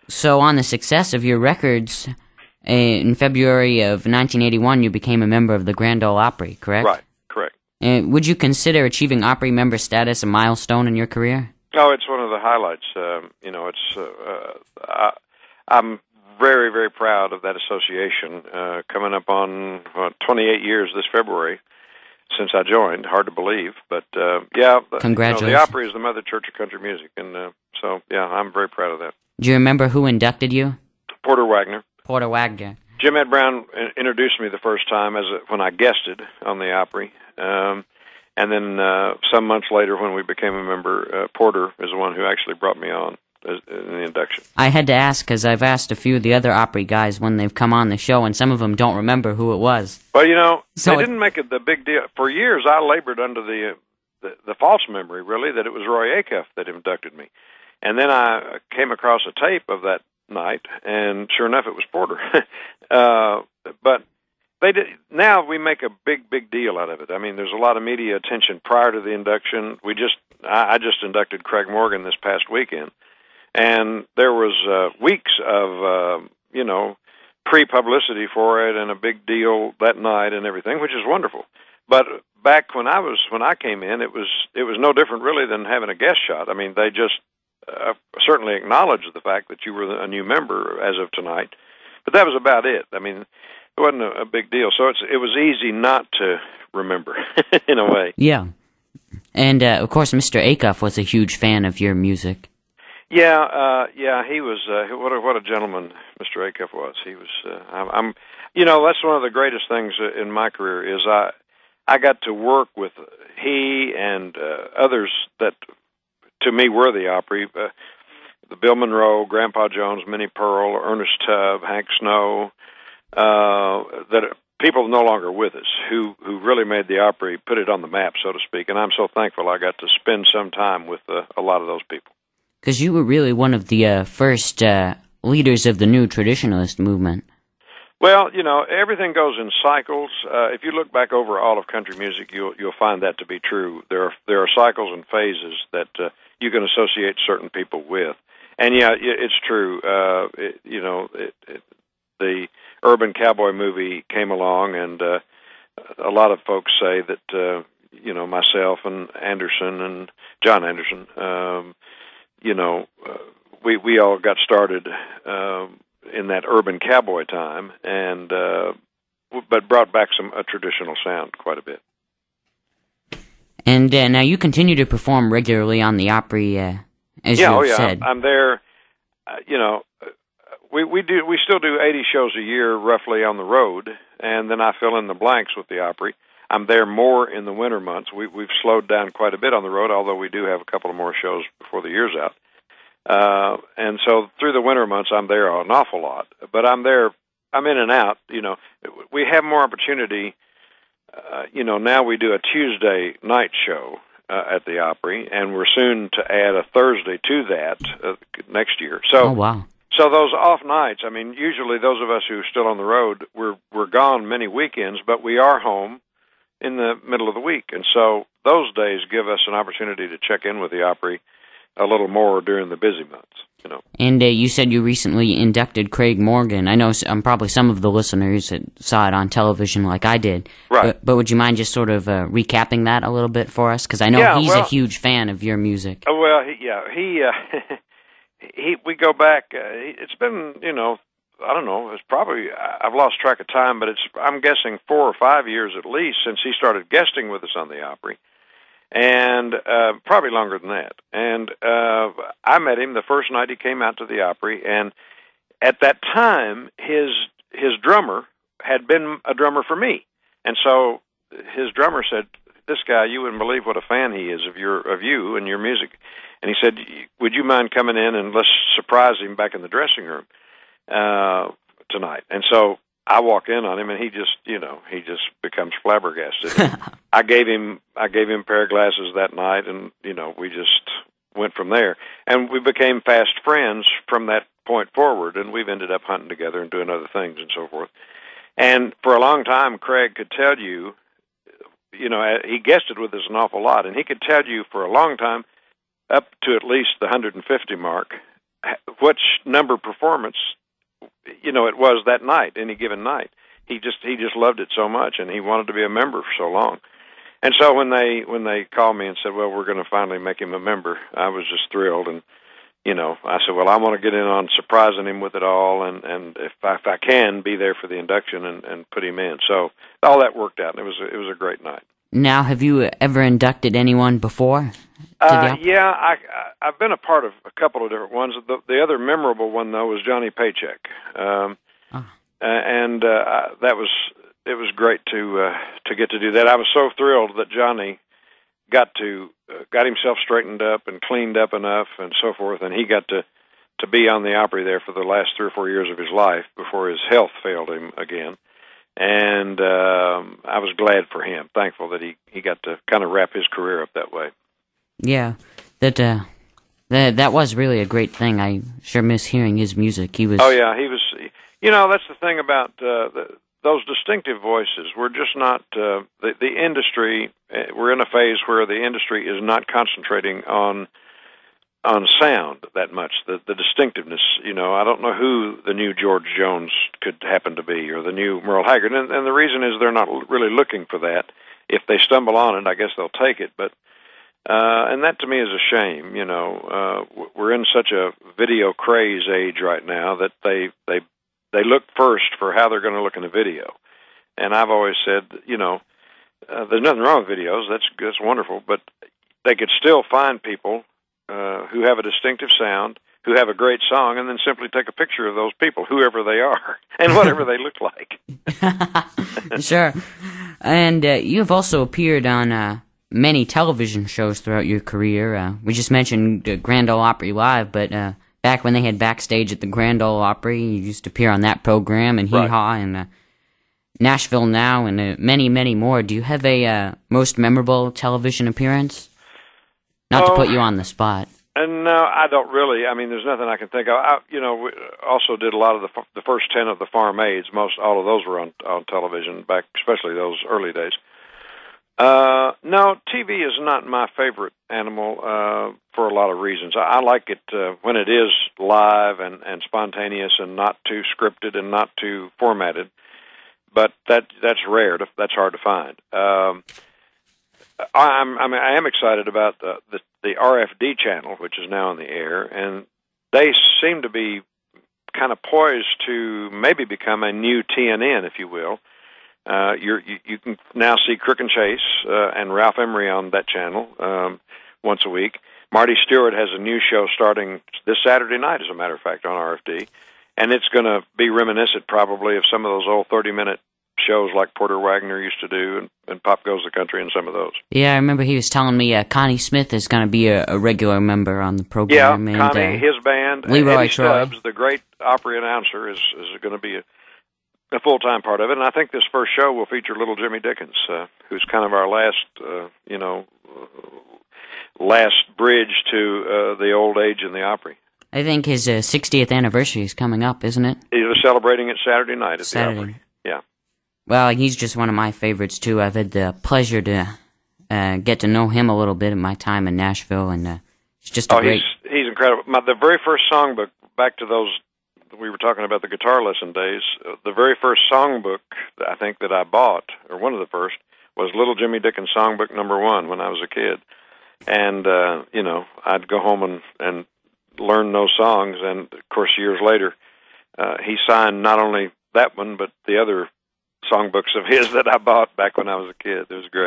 So on the success of your records, in February of 1981, you became a member of the Grand Ole Opry, correct? Right, correct. Would you consider achieving Opry member status a milestone in your career? Oh, it's one of the highlights. I'm very, very proud of that association. Coming up on 28 years this February since I joined. Hard to believe, but yeah. Congratulations. The Opry is the mother church of country music, and so yeah, I'm very proud of that. Do you remember who inducted you? Porter Wagner. Porter Wagner. Jim Ed Brown introduced me the first time when I guested on the Opry. And then some months later, when we became a member, Porter is the one who actually brought me on in the induction. I had to ask because I've asked a few of the other Opry guys when they've come on the show, and some of them don't remember who it was. Well, they didn't make it the big deal. For years, I labored under the false memory, really, that it was Roy Acuff that inducted me. And then I came across a tape of that night, and sure enough, it was Porter. But they did. Now we make a big deal out of it. I mean, there's a lot of media attention prior to the induction. I just inducted Craig Morgan this past weekend, and there was weeks of pre-publicity for it and a big deal that night and everything, which is wonderful. But back when I came in, it was no different really than having a guest shot. I mean, they just certainly acknowledged the fact that you were a new member as of tonight, but that was about it. I mean, it wasn't a big deal, so it was easy not to remember in a way. Yeah, and of course, Mr. Acuff was a huge fan of your music. Yeah, he was. What a gentleman Mr. Acuff was. He was. That's one of the greatest things in my career is I got to work with he and others that to me were the Opry. The Bill Monroe, Grandpa Jones, Minnie Pearl, Ernest Tubb, Hank Snow. That people no longer with us who really made the Opry, put it on the map, so to speak. And I'm so thankful I got to spend some time with a lot of those people. Because you were really one of the first leaders of the new traditionalist movement. Well, everything goes in cycles. If you look back over all of country music, you'll find that to be true. There are cycles and phases that you can associate certain people with. And yeah, it's true. The Urban Cowboy movie came along, and a lot of folks say that myself and Anderson and John Anderson, we all got started in that urban cowboy time, and but brought back a traditional sound quite a bit. And now you continue to perform regularly on the Opry, as you said. I'm there. We still do 80 shows a year roughly on the road, and then I fill in the blanks with the Opry. I'm there more in the winter months. We've slowed down quite a bit on the road, although we do have a couple of more shows before the year's out. And so through the winter months, I'm there an awful lot. But I'm in and out. We have more opportunity. Now we do a Tuesday night show at the Opry, and we're soon to add a Thursday to that next year. So, oh, wow. So those off nights, I mean, usually those of us who are still on the road, we're gone many weekends, but we are home in the middle of the week. And so those days give us an opportunity to check in with the Opry a little more during the busy months. And you said you recently inducted Craig Morgan. I know probably some of the listeners that saw it on television like I did. Right. But would you mind just sort of recapping that a little bit for us? Because I know he's a huge fan of your music. Well, we go back. It's been, I don't know. It's probably I've lost track of time, but I'm guessing 4 or 5 years at least since he started guesting with us on the Opry, and probably longer than that. And I met him the first night he came out to the Opry, and at that time his drummer had been a drummer for me, and so his drummer said, "This guy, you wouldn't believe what a fan he is of you and your music." And he said, "Would you mind coming in and let's surprise him back in the dressing room tonight?" And so I walk in on him, and he just becomes flabbergasted. I gave him a pair of glasses that night, and we just went from there. And we became fast friends from that point forward, and we've ended up hunting together and doing other things and so forth. And for a long time, Craig could tell you, he guested with us an awful lot, and he could tell you for a long time, up to at least the 150 mark, which number performance, it was that night, any given night. He just loved it so much, and he wanted to be a member for so long. And so when they called me and said, well, we're going to finally make him a member, I was just thrilled. And I said, well, I want to get in on surprising him with it all, and if I can, be there for the induction and put him in. So all that worked out, and it was a great night. Now, have you ever inducted anyone before? Yeah, I've been a part of a couple of different ones. The other memorable one, though, was Johnny Paycheck, and it was great to get to do that. I was so thrilled that Johnny got himself straightened up and cleaned up enough and so forth, and he got to be on the Opry there for the last 3 or 4 years of his life before his health failed him again. And I was glad for him, thankful that he got to kind of wrap his career up that way. Yeah, that was really a great thing. I sure miss hearing his music. He was. Oh yeah, he was. That's the thing about those distinctive voices. We're just not the industry. We're in a phase where the industry is not concentrating on sound that much. The distinctiveness. I don't know who the new George Jones could happen to be, or the new Merle Haggard, and the reason is they're not really looking for that. If they stumble on it, I guess they'll take it. But and that to me is a shame. We're in such a video craze age right now that they look first for how they're going to look in a video. And I've always said, there's nothing wrong with videos. That's wonderful, but they could still find people who have a distinctive sound, who have a great song, and then simply take a picture of those people, whoever they are, and whatever they look like. Sure. And you've also appeared on many television shows throughout your career. We just mentioned Grand Ole Opry Live, but back when they had Backstage at the Grand Ole Opry, you used to appear on that program, and Hee Haw, and Nashville Now, and many, many more. Do you have a most memorable television appearance? Not to put you on the spot. No, I don't really. I mean, there's nothing I can think of. We also did a lot of the first 10 of the Farm Aids. All of those were on television back, especially those early days. No, TV is not my favorite animal for a lot of reasons. I like it when it is live and spontaneous and not too scripted and not too formatted. But that's rare. That's hard to find. I am excited about the RFD channel, which is now on the air, and they seem to be kind of poised to maybe become a new TNN, if you will. You can now see Crook and Chase and Ralph Emery on that channel once a week. Marty Stewart has a new show starting this Saturday night, as a matter of fact, on RFD, and it's going to be reminiscent probably of some of those old 30-minute shows like Porter Wagner used to do, and Pop Goes the Country, and some of those. Yeah, I remember he was telling me Connie Smith is going to be a regular member on the program. Yeah, Connie, his band, Leroy Eddie Troy. Stubbs, the great Opry announcer, is going to be a full-time part of it. And I think this first show will feature little Jimmy Dickens, who's kind of our last bridge to the old age in the Opry. I think his 60th anniversary is coming up, isn't it? He was celebrating it Saturday night at the Opry. Yeah. Well, he's just one of my favorites, too. I've had the pleasure to get to know him a little bit in my time in Nashville, and it's just a great... He's incredible. The very first songbook, back to those, we were talking about the guitar lesson days, the very first songbook, I think, that I bought, or one of the first, was Little Jimmy Dickens Songbook #1 when I was a kid. And, I'd go home and learn those songs, and, of course, years later, he signed not only that one, but the other songbooks of his that I bought back when I was a kid. It was great.